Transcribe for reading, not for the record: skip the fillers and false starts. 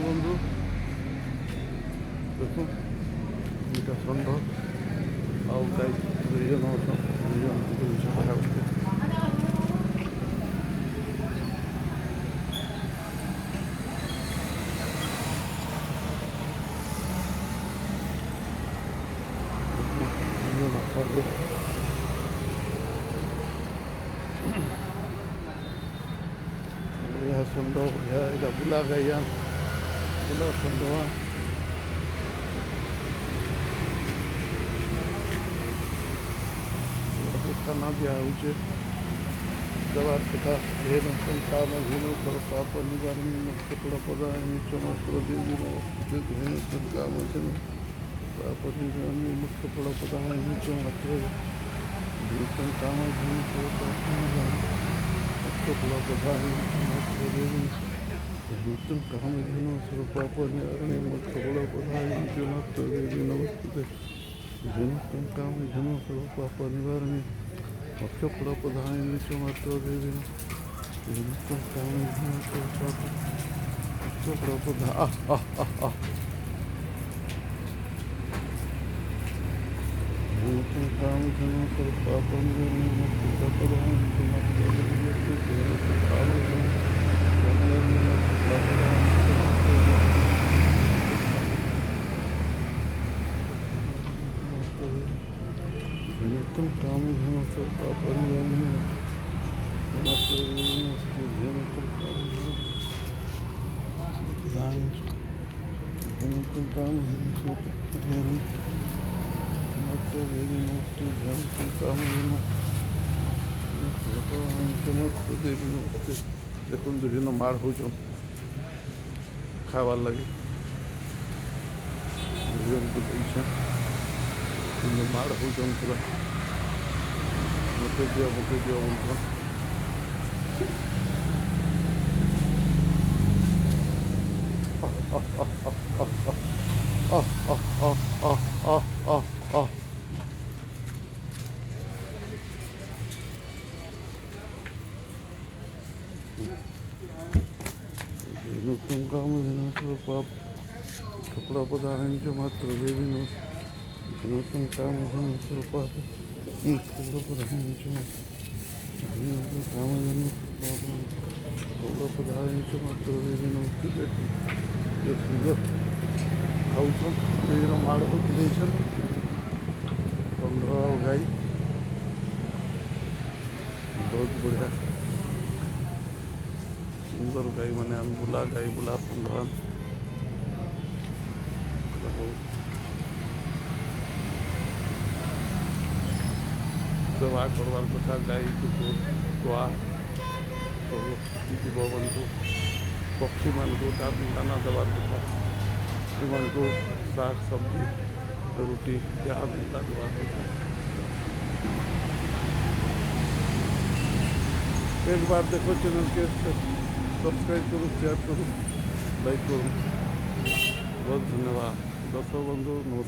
বন্ধু দেখুন দুইটা ষণ্ড ଆଉ ଗାଈ 2 ଜଣ ଅଛନ୍ତି 2 ଜଣ ଦୁଇଶ ପାଖାପାଖି ବଢ଼ିଆ ଷଣ୍ଢ ବଢ଼ିଆ ଏଇଟା ବୁଲା ଗାଈଆ ବୁଲା ଷଣ୍ଢ खाना दिया उसे दवा तथा भेद संतान भेदों पर पाप निवारण मुक्त पदा चमस्त्र देवी काम पाप निवारण मुक्त पदा चमस्त्र काम मुक्त पदा चमस्त्र देवी नूतन काम पाप निवारण मुक्त पदा चमस्त्र देवी नमस्ते नूतन काम पाप निवारण मुख्य प्रधान मात्र देवी नूतन काम मुख्य प्रधान नूतन काम पाप मुख्य प्रधान नूतन काम पाप नूतन काम देखुन विभिन्न माड़ हो खाबार लगे माड़ हो पूरा मत दिया बोलते नूतन काम पाप कपड़ा पदार्थ मात्र देवी नूतन काम पाप कपड़ा पदार्थ काम कपड़ा पदार्थ मात्र देवी नमस्ते सुंदर खाऊन माड़ हो षंढ गाई बहुत बढ़िया सुंदर गाई मैंने बुला गाई बुला षंढ सेवा करवार कथा गाई कुआ जीव बंधु पक्षी मान को दाना देवार कथा मान को साग सब्जी रुटी जहाँ मिलता देवार कथा एक बार देखो चैनल के सब्सक्राइब करो शेयर करो लाइक करो बहुत धन्यवाद दर्शक बंधु नमस्कार।